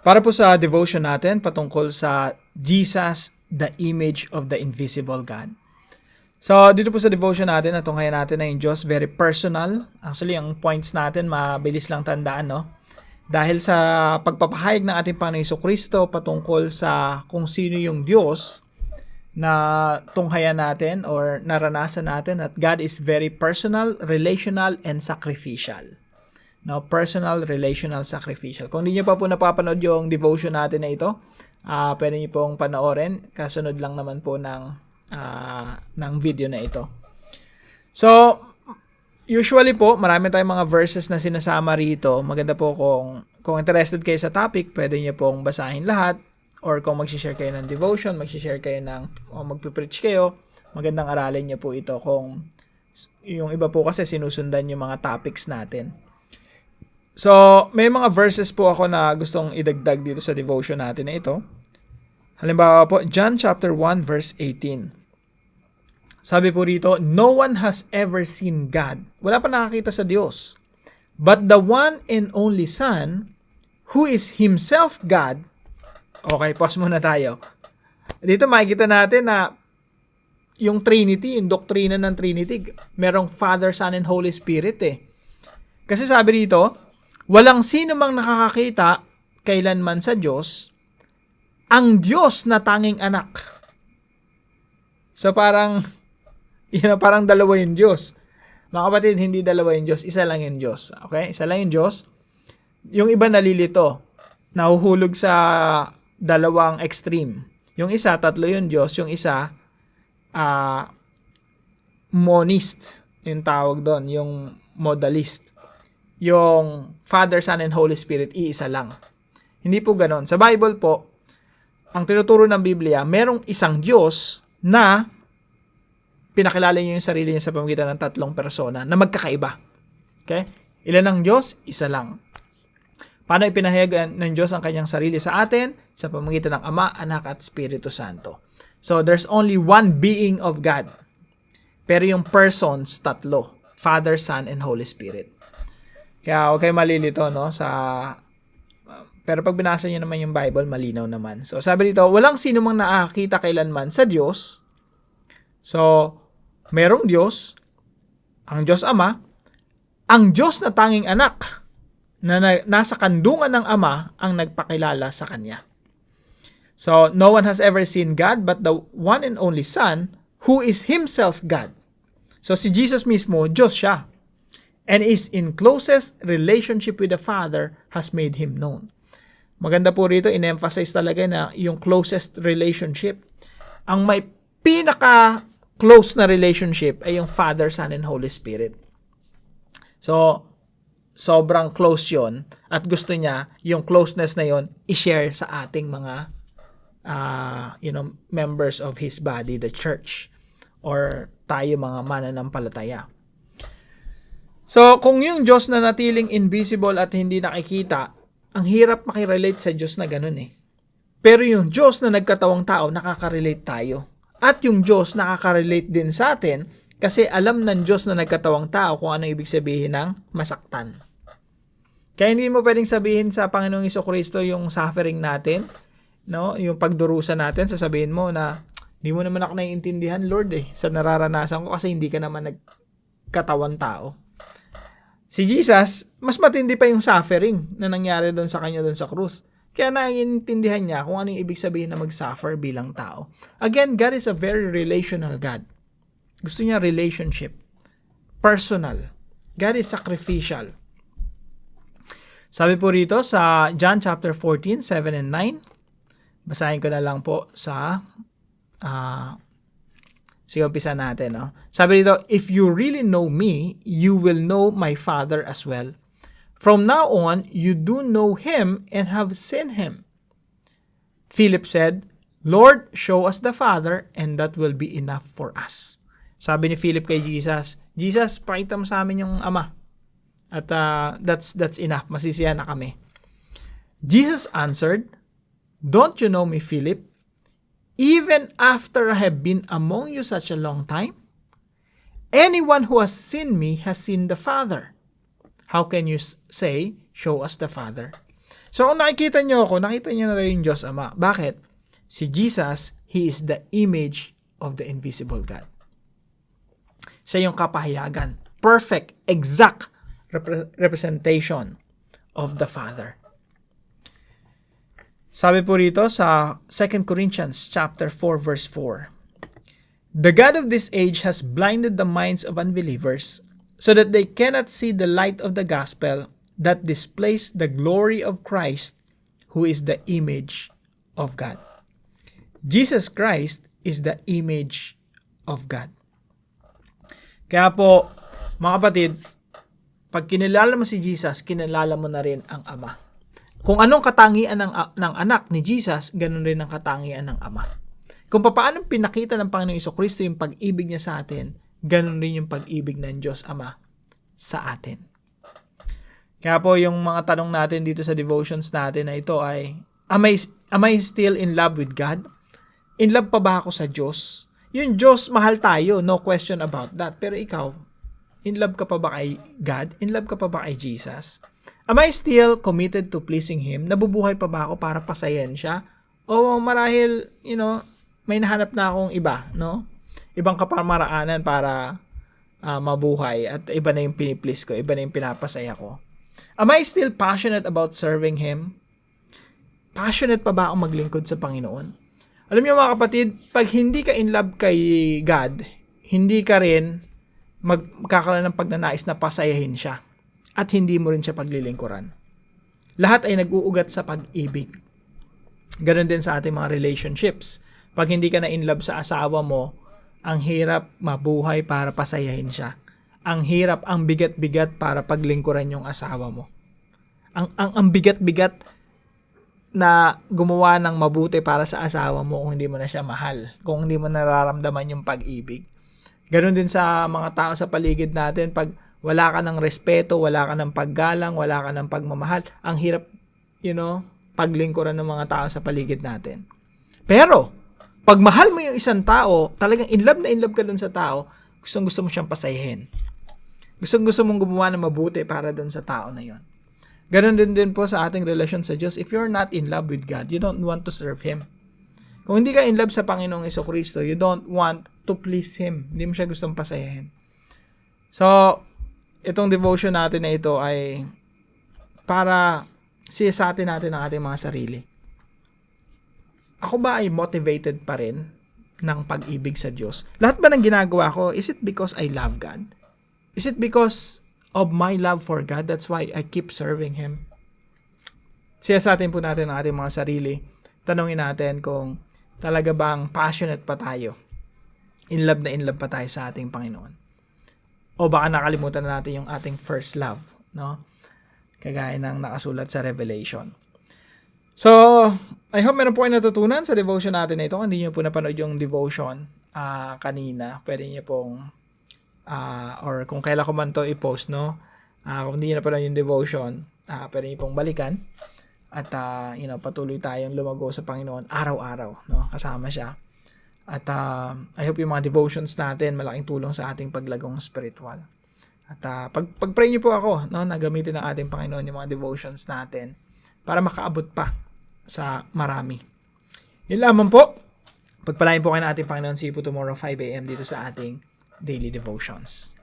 Para po sa devotion natin patungkol sa Jesus, the image of the invisible God. So, dito po sa devotion natin, natunghayan natin na yung Diyos, very personal. Actually, ang points natin, mabilis lang tandaan, no? Dahil sa pagpapahayag ng ating Panginoon Jesucristo patungkol sa kung sino yung Diyos na tunghayan natin or naranasan natin at God is very personal, relational, and sacrificial. No, personal, relational, sacrificial. Kung hindi nyo pa po napapanood yung devotion natin na ito, pwede nyo pong panoorin. Kasunod lang naman po ng video na ito. So, usually po, marami tayong mga verses na sinasama rito. Maganda po kung interested kayo sa topic, pwede nyo pong basahin lahat. Or kung mag-share kayo ng devotion, mag-share kayo o mag-preach kayo, magandang aralin nyo po ito. Kung yung iba po kasi sinusundan yung mga topics natin. So, may mga verses po ako na gustong idagdag dito sa devotion natin na ito. Halimbawa po, John chapter 1 verse 18. Sabi po rito, no one has ever seen God. Wala pa nakakita sa Diyos. But the one and only Son, who is Himself God. Okay, pause muna tayo. Dito makikita natin na yung Trinity, yung doktrina ng Trinity, merong Father, Son, and Holy Spirit eh. Kasi sabi dito, walang sino mang nakakakita kailanman sa Diyos, ang Diyos na tanging anak. So parang dalawa yung Diyos. Mga kapatid, hindi dalawa yung Diyos, isa lang yung Diyos. Okay? Isa lang yung Diyos. Yung iba nalilito. Nahuhulog sa dalawang extreme. Yung isa, tatlo yung Diyos. Yung isa, monist. Yung tawag doon. Yung modalist. Yung Father, Son, and Holy Spirit, iisa lang. Hindi po ganon. Sa Bible po, ang tinuturo ng Biblia, merong isang Diyos na pinakilala niya yung sarili niya sa pamamagitan ng tatlong persona na magkakaiba. Okay? Ilan ang Diyos? Isa lang. Paano ipinahayag ng Diyos ang kanyang sarili sa atin? Sa pamamagitan ng Ama, Anak, at Espiritu Santo. So, there's only one being of God. Pero yung persons, tatlo. Father, Son, and Holy Spirit. Kaya huwag kayo malilito, no? Pero pag binasa niyo naman yung Bible, malinaw naman. So, sabi dito, walang sino mang nakakita kailanman sa Diyos. So, merong Diyos, ang Diyos Ama, ang Diyos na tanging anak, na nasa kandungan ng Ama ang nagpakilala sa Kanya. So, no one has ever seen God but the one and only Son, who is Himself God. So, si Jesus mismo, Diyos siya. And is in closest relationship with the Father has made Him known. Maganda po rito, in-emphasize talaga na yung closest relationship. Ang may pinaka-close na relationship ay yung Father, Son, and Holy Spirit. So, sobrang close yon at gusto niya yung closeness na yon i-share sa ating mga members of His body, the church, or tayo mga mananampalataya. So, kung yung Diyos na natiling invisible at hindi nakikita, ang hirap makirelate sa Diyos na ganun eh. Pero yung Diyos na nagkatawang tao, nakaka-relate tayo. At yung Diyos nakaka-relate din sa atin kasi alam ng Diyos na nagkatawang tao kung ano ibig sabihin ng masaktan. Kaya hindi mo pwedeng sabihin sa Panginoong Jesucristo yung suffering natin, no? Yung pagdurusa natin, sasabihin mo na hindi mo naman ako naiintindihan, Lord sa nararanasan ko kasi hindi ka naman nagkatawang tao. Si Jesus, mas matindi pa yung suffering na nangyari doon sa kanya doon sa krus. Kaya naiintindihan niya kung ano yung ibig sabihin na mag-suffer bilang tao. Again, God is a very relational God. Gusto niya relationship. Personal. God is sacrificial. Sabi po rito sa John chapter 14, 7 and 9. Basahin ko na lang po sa sige, umpisa natin. No? Sabi dito, if you really know me, you will know my Father as well. From now on, you do know Him and have seen Him. Philip said, Lord, show us the Father and that will be enough for us. Sabi ni Philip kay Jesus, Jesus, pakita mo sa amin yung Ama. At that's enough. Masisiyahan na kami. Jesus answered, don't you know me, Philip? Even after I have been among you such a long time? Anyone who has seen me has seen the Father. How can you say, show us the Father? So kung nakikita nyo ako, nakita nyo na rin yung Diyos Ama. Bakit? Si Jesus, He is the image of the invisible God. Siya yung kapahayagan. Perfect, exact representation of the Father. Sabi po rito sa 2 Corinthians chapter 4 verse 4. The God of this age has blinded the minds of unbelievers so that they cannot see the light of the gospel that displays the glory of Christ, who is the image of God. Jesus Christ is the image of God. Kaya po, mga kapatid, pag kinilala mo si Jesus, kinilala mo na rin ang Ama. Kung anong katangian ng anak ni Jesus, ganun rin ang katangian ng Ama. Kung paano pinakita ng Panginoong Jesucristo yung pag-ibig niya sa atin, ganun rin yung pag-ibig ng Diyos Ama sa atin. Kaya po yung mga tanong natin dito sa devotions natin na ito ay, am I still in love with God? In love pa ba ako sa Diyos? Yung Diyos, mahal tayo, no question about that. Pero ikaw, in love ka pa ba kay God? In love ka pa ba kay Jesus? Am I still committed to pleasing Him? Nabubuhay pa ba ako para pasayan siya? O marahil, may nahanap na akong iba, no? Ibang kapamaraanan para mabuhay at iba na yung piniplease ko, iba na yung pinapasaya ko. Am I still passionate about serving Him? Passionate pa ba akong maglingkod sa Panginoon? Alam niyo mga kapatid, pag hindi ka in love kay God, hindi ka rin magkakaroon ng pagnanais na pasayahin siya at hindi mo rin siya paglilingkuran. Lahat ay nag-uugat sa pag-ibig. Ganon din sa ating mga relationships. Pag hindi ka na in love sa asawa mo, ang hirap mabuhay para pasayahin siya. Ang hirap, ang bigat-bigat para paglingkuran yung asawa mo. Ang bigat-bigat na gumawa ng mabuti para sa asawa mo kung hindi mo na siya mahal, kung hindi mo nararamdaman yung pag-ibig. Ganon din sa mga tao sa paligid natin, pag wala ka ng respeto, wala ka ng paggalang, wala ka ng pagmamahal, ang hirap, paglingkuran ng mga tao sa paligid natin. Pero, pag mahal mo yung isang tao, talagang in love na in love ka dun sa tao, gusto mo siyang pasayahin. Gusto mong gumawa ng mabuti para dun sa tao na yon. Ganon din po sa ating relasyon sa Diyos. If you're not in love with God, you don't want to serve Him. Kung hindi ka in love sa Panginoong Jesucristo, you don't want to please Him. Hindi mo siya gustong pasayahin. So, itong devotion natin na ito ay para siyasatin natin ang ating mga sarili. Ako ba ay motivated pa rin ng pag-ibig sa Diyos? Lahat ba ng ginagawa ko, is it because I love God? Is it because of my love for God? That's why I keep serving Him. Siyasatin po natin ang ating mga sarili. Tanungin natin kung talaga bang passionate pa tayo. In love pa tayo sa ating Panginoon. O baka nakalimutan na natin yung ating first love, no? Kagaya ng nakasulat sa Revelation. So, I hope meron po kayo natutunan sa devotion natin na ito. Kung hindi nyo po napanood yung devotion kanina, pwede nyo pong or kung kailan ko man to i-post, no? Kung hindi nyo napanood yung devotion, pwede nyo pong balikan. At, patuloy tayong lumago sa Panginoon araw-araw, no? Kasama siya. At I hope yung mga devotions natin malaking tulong sa ating paglagong spiritual. At pag-pray niyo po ako, no, na gamitin ng ating Panginoon yung mga devotions natin para makaabot pa sa marami. Yun lamang po. Pagpalain po kayo ng ating Panginoon. See you po tomorrow 5 a.m. dito sa ating daily devotions.